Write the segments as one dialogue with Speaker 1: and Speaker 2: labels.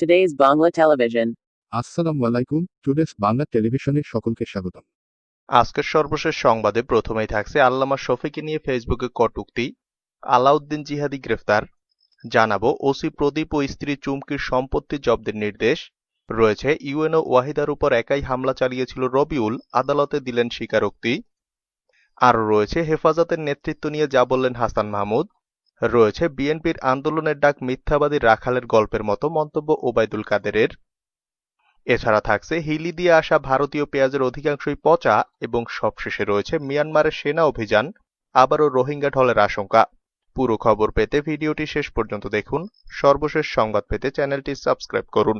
Speaker 1: Today's Bangla Television.
Speaker 2: আসসালামু আলাইকুম, today's Bangla টেলিভিশনের সকলকে স্বাগতম।
Speaker 3: আজকের সর্বশেষ সংবাদে প্রথমেই থাকছে আল্লামা শফিকে নিয়ে ফেসবুকে কটূক্তি, আলাউদ্দিন জিহাদি গ্রেফতার, জানাবো ওসি প্রদীপ ও স্ত্রী চুমকির সম্পত্তি জব্দের নির্দেশ, রয়েছে ইউএনও ওয়াহিদার উপর একাই হামলা চালিয়েছিল রবিউল, আদালতে দিলেন স্বীকারোক্তি, আরও রয়েছে হেফাজতের নেতৃত্ব নিয়ে যা বললেন হাসান মাহমুদ, রয়েছে বিএনপির আন্দোলনের ডাক মিথ্যাবাদী রাখালের গল্পের মতো মন্তব্য ওবায়দুল কাদেরের। এছাড়া থাকছে হিলি দিয়ে আসা ভারতীয় পেঁয়াজের অধিকাংশই পচা এবং সবশেষে রয়েছে মিয়ানমারের সেনা অভিযান, আবারও রোহিঙ্গা ঢলের আশঙ্কা। পুরো খবর পেতে ভিডিওটি শেষ পর্যন্ত দেখুন। সর্বশেষ সংবাদ পেতে চ্যানেলটি সাবস্ক্রাইব করুন।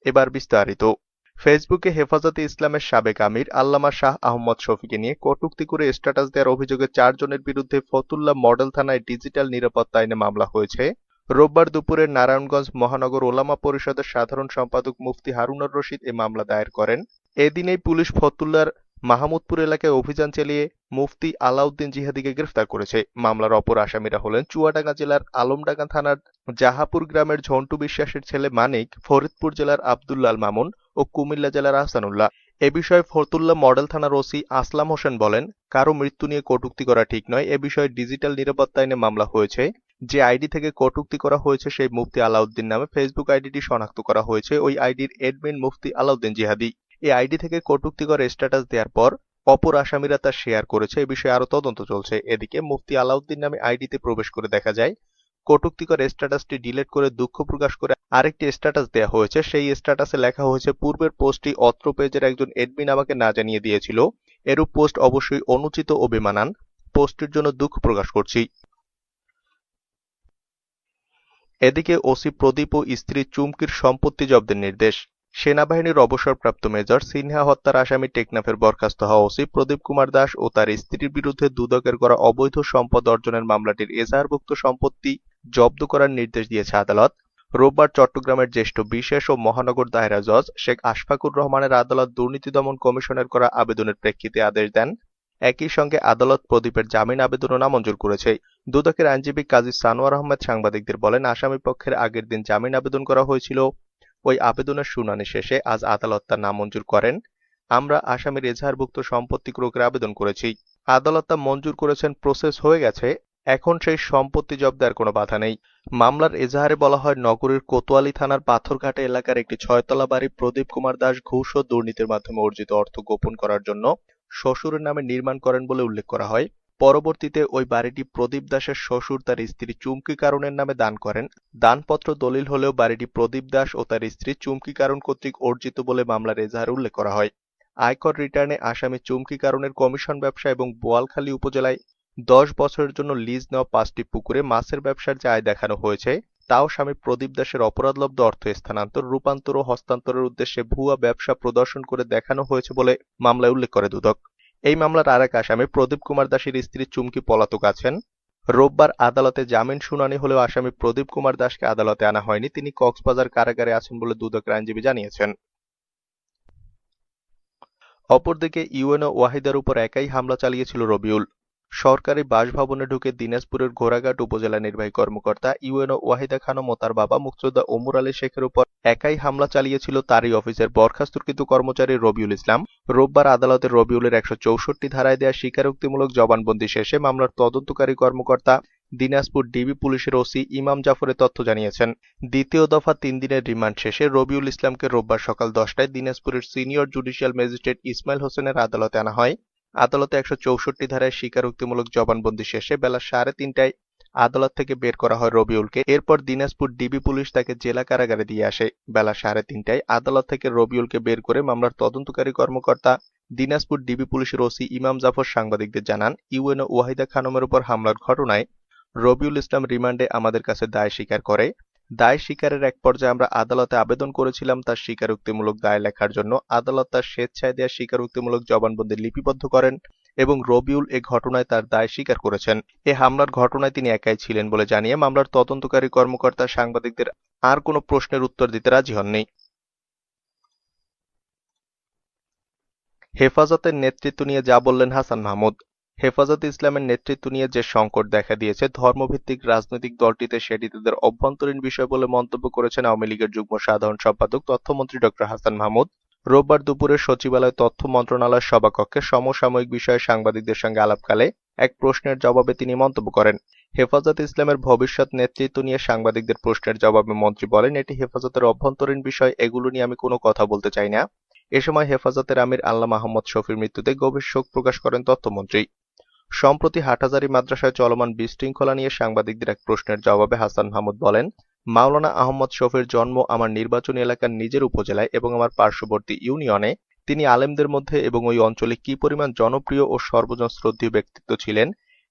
Speaker 3: এবার বিস্তারিত। ফেসবুকে হেফাজতে ইসলামের সাবেক আমির আল্লামা শাহ আহমদ শফিকে নিয়ে কটূক্তি করে স্ট্যাটাস দেওয়ার অভিযোগে 4 জনের বিরুদ্ধে ফতুল্লা মডেল থানায় ডিজিটাল নিরাপত্তা আইনে মামলা হয়েছে। রোববার দুপুরে নারায়ণগঞ্জ মহানগর ওলামা পরিষদের সাধারণ সম্পাদক মুফতি হারুনুর রশিদ এ মামলা দায়ের করেন। এদিনেই পুলিশ ফতুল্লার মাহমুদপুর এলাকায় অভিযান চালিয়ে মুফতি আলাউদ্দিন জিহাদিকে গ্রেফতার করেছে। মামলার অপর আসামিরা হলেন চুয়াডাঙ্গা জেলার আলমডাঙ্গা থানার জাহাপুর গ্রামের ঝন্টু বিশ্বাসের ছেলে মানিক, ফরিদপুর জেলার আব্দুল্লাল মামুন ও কুমিল্লা জেলার আহসানুল্লাহ। এ বিষয়ে ফতুল্লা মডেল থানার ওসি আসলাম হোসেন বলেন, কারো মৃত্যু নিয়ে কটূক্তি করা ঠিক নয়। এ বিষয়ে ডিজিটাল নিরাপত্তা আইনে মামলা হয়েছে। যে আইডি থেকে কটূক্তি করা হয়েছে সেই মুফতি আলাউদ্দিন নামে ফেসবুক আইডিটি শনাক্ত করা হয়েছে। ওই আইডির এডমিন মুফতি আলাউদ্দিন জিহাদি। এই আইডি থেকে কটূক্তিকর স্ট্যাটাস দেওয়ার পর অপর আসামিরা তা শেয়ার করেছে। এ বিষয়ে আরো তদন্ত চলছে। এদিকে মুফতি আলাউদ্দিন নামে আইডিতে প্রবেশ করে দেখা যায় কটূক্তিকর স্ট্যাটাসটি ডিলিট করে দুঃখ প্রকাশ করে আরেকটি স্ট্যাটাস দেওয়া হয়েছে। সেই স্ট্যাটাসে লেখা হয়েছে, পূর্বের পোস্টটি অত্র পেজের একজন এডমিন আমাকে না জানিয়ে দিয়েছিল। এরূপ পোস্ট অবশ্যই অনুচিত ও বেমানান। পোস্টটির জন্য দুঃখ প্রকাশ করছি। এদিকে ওসি প্রদীপ ও স্ত্রী চুমকির সম্পত্তি জব্দের নির্দেশ। সেনাবাহিনীর অবসরপ্রাপ্ত মেজর সিনহা হত্যার আসামি টেকনাফের বরখাস্ত হওয়া ওসি প্রদীপ কুমার দাস ও তার স্ত্রীর বিরুদ্ধে দুদকের করা অবৈধ সম্পদ অর্জনের মামলাটির এজাহারভুক্ত সম্পত্তি জব্দ করার নির্দেশ দিয়েছে আদালত। রোববার চট্টগ্রামের জ্যেষ্ঠ বিশেষ ও মহানগর দায়রা জজ শেখ আশফাকুর রহমানের আদালত দুর্নীতি দমন কমিশনের করা আবেদনের প্রেক্ষিতে আদেশ দেন। একই সঙ্গে আদালত প্রদীপের জামিন আবেদনও নামঞ্জুর করেছে। দুদকের আইনজীবী কাজী সানোয়ার আহমেদ সাংবাদিকদের বলেন, আসামি পক্ষের আগের দিন জামিন আবেদন করা হয়েছিল। ওই আবেদনের শুনানি শেষে আজ আদালত তা নামঞ্জুর করেন। আমরা আসামির এজাহারভুক্ত সম্পত্তি ক্রয়ের আবেদন করেছি। আদালত তা মঞ্জুর করেছেন। প্রসেস হয়ে গেছে। এখন সেই সম্পত্তি জব্দের কোনো বাধা নেই। মামলার এজাহারে বলা হয়, নগরীর কোতোয়ালি থানার পাথরঘাটা এলাকার একটি 6তলা বাড়ি প্রদীপ কুমার দাস ঘুষ ও দুর্নীতির মাধ্যমে অর্জিত অর্থ গোপন করার জন্য শ্বশুরের নামে নির্মাণ করেন বলে উল্লেখ করা হয়। পরবর্তীতে ওই বাড়িটি প্রদীপ দাসের শ্বশুর তার স্ত্রী চুমকি কারণের নামে দান করেন। দানপত্র দলিল হলেও বাড়িটি প্রদীপ দাস ও তার স্ত্রী চুমকি কারণ কর্তৃক অর্জিত বলে মামলার এজাহারে উল্লেখ করা হয়। আয়কর রিটার্নে আসামি চুমকি কারণের কমিশন ব্যবসা এবং বোয়ালখালী উপজেলায় 10 বছরের জন্য লিজ নেওয়া 5টি পুকুরে মাছের ব্যবসার যে আয় দেখানো হয়েছে, তাও স্বামী প্রদীপ দাসের অপরাধলব্ধ অর্থ স্থানান্তর, রূপান্তর ও হস্তান্তরের উদ্দেশ্যে ভুয়া ব্যবসা প্রদর্শন করে দেখানো হয়েছে বলে মামলায় উল্লেখ করে দুদক। এই মামলার আরেক আসামি প্রদীপ কুমার দাসের স্ত্রী চুমকি পলাতক আছেন। রোববার আদালতে জামিন শুনানি হলেও আসামি প্রদীপ কুমার দাসকে আদালতে আনা হয়নি। তিনি কক্সবাজার কারাগারে আছেন বলে দুদকের আইনজীবী জানিয়েছেন। অপরদিকে ইউএনও ওয়াহিদার উপর একাই হামলা চালিয়েছিল রবিউল। সরকারি বাসভবনে ঢুকে দিনাজপুরের ঘোড়াঘাট উপজেলা নির্বাহী কর্মকর্তা ইউএনও ওয়াহিদা খানম ও তার বাবা মুক্তিযোদ্ধা ওমর আলী শেখের উপর একাই হামলা চালিয়েছিল তারই অফিসের বরখাস্তকৃত কর্মচারী রবিউল ইসলাম। রোববার আদালতে রবিউলের 164 ধারায় দেয়া স্বীকারোক্তিমূলক জবানবন্দি শেষে মামলার তদন্তকারী কর্মকর্তা দিনাজপুর ডিবি পুলিশের ওসি ইমাম জাফরের তথ্য জানিয়েছেন। দ্বিতীয় দফা 3 দিনের রিমান্ড শেষে রবিউল ইসলামকে রোববার সকাল 10টায় দিনাজপুরের সিনিয়র জুডিশিয়াল ম্যাজিস্ট্রেট ইসমাইল হোসেনের আদালতে আনা হয়। আদালতে 164 ধারায় স্বীকারোক্তিমূলক জবানবন্দি শেষে বেলা 3:30টায় আদালত থেকে বের করা হয় রবিউলকে। এরপর দিনাজপুর ডিবি পুলিশ তাকে জেলা কারাগারে দিয়ে আসে। বেলা 3:30টায় আদালত থেকে রবিউলকে বের করে মামলার তদন্তকারী কর্মকর্তা দিনাজপুর ডিবি পুলিশের ওসি ইমাম জাফর সাংবাদিকদের জানান, ইউএনও ওয়াহিদা খানমের উপর হামলার ঘটনায় রবিউল ইসলাম রিমান্ডে আমাদের কাছে দায় স্বীকার করে। দায় স্বীকারের এক পর্যায়ে আমরা আদালতে আবেদন করেছিলাম তার স্বীকারোক্তিমূলক দায় লেখার জন্য। আদালত তার স্বেচ্ছায় দেওয়া স্বীকারোক্তিমূলক জবানবন্দি লিপিবদ্ধ করেন এবং রবিউল এ ঘটনায় তার দায় স্বীকার করেছেন। এ হামলার ঘটনায় তিনি একাই ছিলেন বলে জানিয়ে মামলার তদন্তকারী কর্মকর্তা সাংবাদিকদের আর কোনো প্রশ্নের উত্তর দিতে রাজি হননি। হেফাজতের নেতৃত্ব নিয়ে যা বললেন হাসান মাহমুদ। হেফাজতে ইসলামের নেতৃত্ব নিয়ে যে সংকট দেখা দিয়েছে ধর্মভিত্তিক রাজনৈতিক দলটিতে সেটি তাদের অভ্যন্তরীণ বিষয় বলে মন্তব্য করেছেন আওয়ামী লীগের যুগ্ম সাধারণ সম্পাদক তথ্যমন্ত্রী ডক্টর হাসান মাহমুদ। রোববার দুপুরে সচিবালয় তথ্য মন্ত্রণালয়ের সভাকক্ষে সমসাময়িক বিষয়ে সাংবাদিকদের সঙ্গে আলাপকালে এক প্রশ্নের জবাবে তিনি মন্তব্য করেন। হেফাজতে ইসলামের ভবিষ্যৎ নেতৃত্ব নিয়ে সাংবাদিকদের প্রশ্নের জবাবে মন্ত্রী বলেন, এটি হেফাজতের অভ্যন্তরীণ বিষয়, এগুলো নিয়ে আমি কোনো কথা বলতে চাই না। এ সময় হেফাজতের আমির আল্লামা আহমদ শফির মৃত্যুতে গভীর শোক প্রকাশ করেন তথ্যমন্ত্রী। সম্প্রতি হাটহাজারী মাদ্রাসায় চলমান বিশৃঙ্খলা নিয়ে সাংবাদিকদের এক প্রশ্নের জবাবে হাসান মাহমুদ বলেন, মাওলানা আহমদ শফির জন্ম আমার নির্বাচনী এলাকার নিজের উপজেলায় এবং আমার পার্শ্ববর্তী ইউনিয়নে। তিনি আলেমদের মধ্যে এবং ওই অঞ্চলে কি পরিমাণ জনপ্রিয় ও সর্বজন শ্রদ্ধেয় ব্যক্তিত্ব ছিলেন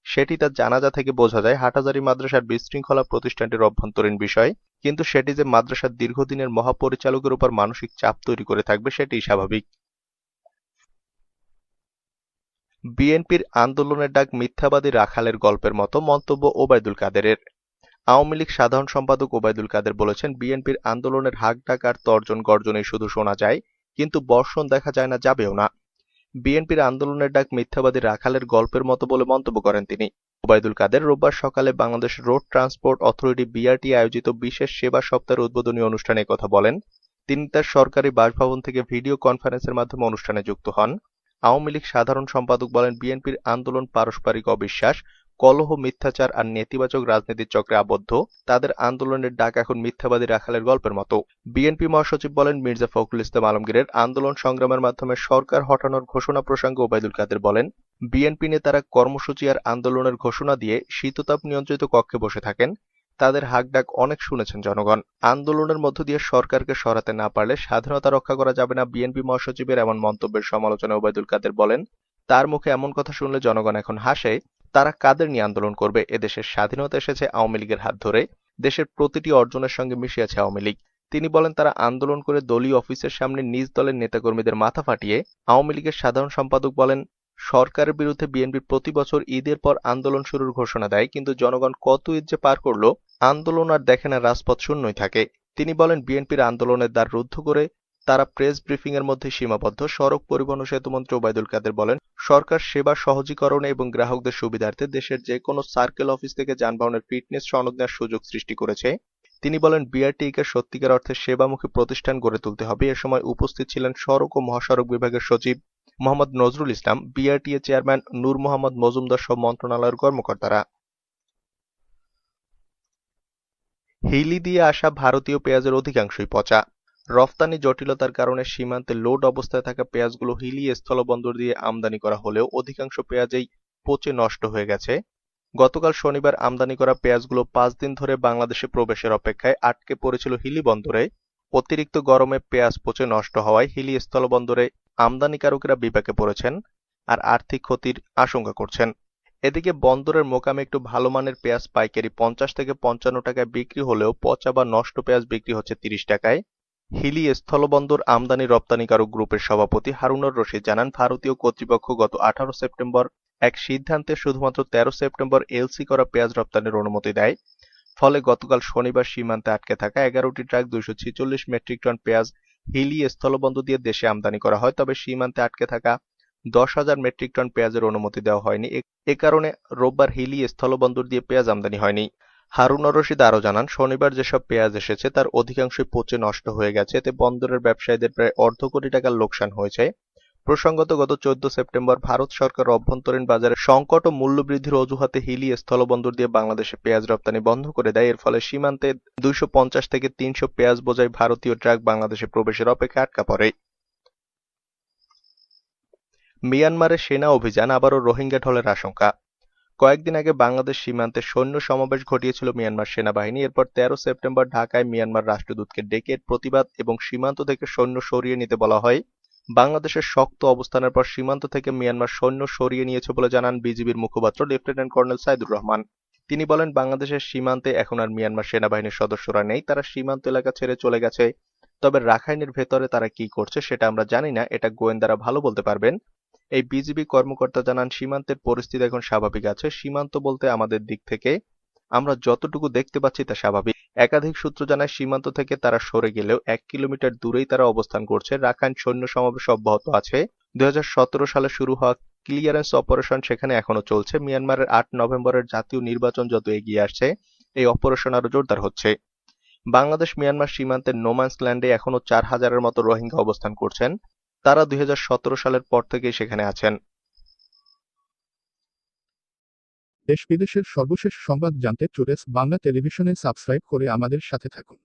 Speaker 3: সেটি তার জানাজা থেকে বোঝা যায়। হাটহাজারী মাদ্রাসার বিশৃঙ্খলা প্রতিষ্ঠানটির অভ্যন্তরীণ বিষয়, কিন্তু সেটি যে মাদ্রাসার দীর্ঘদিনের মহাপরিচালকের উপর মানসিক চাপ তৈরি করে থাকবে সেটিই স্বাভাবিক। বিএনপির আন্দোলনের ডাক মিথ্যাবাদী রাখালের গল্পের মতো মন্তব্য ওবায়দুল কাদেরের। আওয়ামী লীগ সাধারণ সম্পাদক ওবায়দুল কাদের বলেছেন, বিএনপির আন্দোলনের হাক ডাক আর তর্জন গর্জনেই শুধু শোনা যায়, কিন্তু বর্ষণ দেখা যায় না, যাবেও না। বিএনপির আন্দোলনের ডাক মিথ্যাবাদী রাখালের গল্পের মতো বলে মন্তব্য করেন তিনি। ওবায়দুল কাদের রোববার সকালে Bangladesh road transport authority BRT আয়োজিত বিশেষ সেবা সপ্তাহের উদ্বোধনী অনুষ্ঠানে কথা বলেন। তিনি তার সরকারি বাসভবন থেকে ভিডিও কনফারেন্সের মাধ্যমে অনুষ্ঠানে যুক্ত হন। আওয়ামী লীগ সাধারণ সম্পাদক বলেন, বিএনপির আন্দোলন পারস্পরিক অবিশ্বাস, কলহ, মিথ্যাচার আর নেতিবাচক রাজনীতির চক্রে আবদ্ধ। তাদের আন্দোলনের ডাক এখন মিথ্যাবাদী রাখালের গল্পের মতো। বিএনপি মহাসচিব বলেন, মির্জা ফখরুল ইসলাম আলমগীরের আন্দোলন সংগ্রামের মাধ্যমে সরকার হটানোর ঘোষণা প্রসঙ্গে ওবায়দুল কাদের বলেন, বিএনপি নেতারা কর্মসূচি আর আন্দোলনের ঘোষণা দিয়ে শীততাপ নিয়ন্ত্রিত কক্ষে বসে থাকেন। তাদের হাক ডাক অনেক শুনেছেন জনগণ। আন্দোলনের মধ্য দিয়ে সরকারকে সরাতে না পারলে স্বাধীনতা রক্ষা করা যাবে না। বিএনপি মহাসচিবের এমন মন্তব্যের সমালোচনায় ওবায়দুল কাদের বলেন, তার মুখে এমন কথা শুনলে জনগণ এখন হাসে। তারা কাদের নিয়ে আন্দোলন করবে? এদেশের স্বাধীনতা এসেছে আওয়ামী লীগের হাত ধরে। দেশের প্রতিটি অর্জনের সঙ্গে মিশে আছে আওয়ামী লীগ। তিনি বলেন, তারা আন্দোলন করে দলীয় অফিসের সামনে নিজ দলের নেতাকর্মীদের মাথা ফাটিয়ে। আওয়ামী লীগের সাধারণ সম্পাদক বলেন, সরকারের বিরুদ্ধে বিএনপি প্রতি বছর ঈদের পর আন্দোলন শুরুর ঘোষণা দেয়, কিন্তু জনগণ কত ঈদ যে পার করলো, আন্দোলন আর দেখে না, রাজপথ শূন্যই থাকে। তিনি বলেন, বিএনপির আন্দোলনের দ্বার রুদ্ধ করে তারা প্রেস ব্রিফিং এর মধ্যে সীমাবদ্ধ। সড়ক পরিবহন ও সেতুমন্ত্রী ওবায়দুল কাদের বলেন, সরকার সেবা সহজীকরণে এবং গ্রাহকদের সুবিধার্থে দেশের যে কোনো সার্কেল অফিস থেকে যানবাহনের ফিটনেস সনদ নেওয়ার সুযোগ সৃষ্টি করেছে। তিনি বলেন, বিআরটিকে সত্যিকার অর্থে সেবামুখী প্রতিষ্ঠান গড়ে তুলতে হবে। এ সময় উপস্থিত ছিলেন সড়ক ও মহাসড়ক বিভাগের সচিব মোহাম্মদ নজরুল ইসলাম, বিআরটিএ চেয়ারম্যান নূর মোহাম্মদ মজুমদার সহ মন্ত্রণালয়ের কর্মকর্তারা। হিলি দিয়ে আসা ভারতীয় পেঁয়াজের অধিকাংশই পচা। রফতানি জটিলতার কারণে সীমান্তে লোড অবস্থায় থাকা পেঁয়াজগুলো হিলি স্থলবন্দর দিয়ে আমদানি করা হলেও অধিকাংশ পেঁয়াজেই পচে নষ্ট হয়ে গেছে। গতকাল শনিবার আমদানি করা পেঁয়াজগুলো 5 দিন ধরে বাংলাদেশে প্রবেশের অপেক্ষায় আটকে পড়েছিল হিলি বন্দরে। অতিরিক্ত গরমে পেঁয়াজ পচে নষ্ট হওয়ায় হিলি স্থলবন্দরে আমদানিকারকেরা বিপাকে পড়েছেন আর আর্থিক ক্ষতির আশঙ্কা করছেন। এদিকে বন্দরের মোকামে একটু ভালো মানের পেঁয়াজ পাইকারি 50 থেকে 55 টাকায় বিক্রি হলেও পচা বা নষ্ট পেঁয়াজ বিক্রি হচ্ছে 30 টাকায়। হিলি স্থলবন্দর আমদানি রপ্তানিকারক গ্রুপের সভাপতি হারুনুর রশিদ জানান, ভারতীয় কর্তৃপক্ষ গত 18 সেপ্টেম্বর এক সিদ্ধান্তে শুধুমাত্র 13 সেপ্টেম্বর এলসি করা পেঁয়াজ রপ্তানির অনুমতি দেয়। ফলে গতকাল শনিবার সীমান্তে আটকে থাকা 11টি ট্রাক 246 মেট্রিক টন পেঁয়াজ হিলি স্থলবন্দর দিয়ে দেশে আমদানি করা হয়। তবে সীমান্তে আটকে থাকা 10,000 মেট্রিক টন পেঁয়াজের অনুমতি দেওয়া হয়নি। এ কারণে রোববার হিলি স্থলবন্দর দিয়ে পেঁয়াজ আমদানি হয়নি। হারুনুর রশিদ আরও জানান, শনিবার যেসব পেঁয়াজ এসেছে তার অধিকাংশই পচে নষ্ট হয়ে গেছে। এতে বন্দরের ব্যবসায়ীদের প্রায় অর্ধ কোটি টাকার লোকসান হয়েছে। প্রসঙ্গত, গত 14 সেপ্টেম্বর ভারত সরকার অভ্যন্তরীণ বাজারে সংকট ও মূল্যবৃদ্ধির অজুহাতে হিলি স্থলবন্দর দিয়ে বাংলাদেশে পেঁয়াজ রপ্তানি বন্ধ করে দেয়। এর ফলে সীমান্তে 250 থেকে 300 পেঁয়াজ বোঝাই ভারতীয় ট্রাক বাংলাদেশে প্রবেশের অপেক্ষায় আটকা পড়ে। মিয়ানমারে সেনা অভিযান, আবারও রোহিঙ্গা ঢলের আশঙ্কা। কয়েকদিন আগে বাংলাদেশ সীমান্তে সৈন্য সমাবেশ ঘটিয়েছিল মিয়ানমার সেনাবাহিনী। এরপর 13 সেপ্টেম্বর ঢাকায় মিয়ানমার রাষ্ট্রদূতকে ডেকে প্রতিবাদ এবং সীমান্ত থেকে সৈন্য সরিয়ে নিতে বলা হয়। বাংলাদেশের শক্ত অবস্থানের পর সীমান্ত থেকে মিয়ানমার সৈন্য সরিয়ে নিয়েছে বলে জানান বিজিবির মুখপাত্র লেফটেন্যান্ট কর্নেল সাইদুর রহমান। তিনি বলেন, বাংলাদেশের সীমান্তে এখন আর মিয়ানমার সেনাবাহিনীর সদস্যরা নেই, তারা সীমান্ত এলাকা ছেড়ে চলে গেছে। তবে রাখাইনের ভেতরে তারা কি করছে সেটা আমরা জানি না, এটা গোয়েন্দারা ভালো বলতে পারবেন। এই বিজিবি কর্মকর্তা জানান, সীমান্তের পরিস্থিতি এখন স্বাভাবিক আছে। সীমান্ত বলতে আমাদের দিক থেকে আমরা যতটুকু দেখতে পাচ্ছি তা স্বাভাবিক। একাধিক সূত্র জানায়, সীমান্ত থেকে তারা সরে গেলেও 1 কিলোমিটার দূরেই তারা অবস্থান করছে। রাখাইন সৈন্য সমাবেশ অব্যাহত আছে। 2017 সালে শুরু হওয়া ক্লিয়ারেন্স অপারেশন সেখানে এখনো চলছে। মিয়ানমারের 8 নভেম্বরের জাতীয় নির্বাচন যত এগিয়ে আসছে, এই অপারেশন আরো জোরদার হচ্ছে। বাংলাদেশ মিয়ানমার সীমান্তের নোম্যান্স ল্যান্ডে এখনো 4,000-এর মতো রোহিঙ্গা অবস্থান করছেন। তারা 2017 সালের পর থেকেই সেখানে আছেন।
Speaker 2: দেশ বিদেশের সর্বশেষ সংবাদ জানতে টুডেস বাংলা টেলিভিশনে সাবস্ক্রাইব করে আমাদের সাথে থাকুন।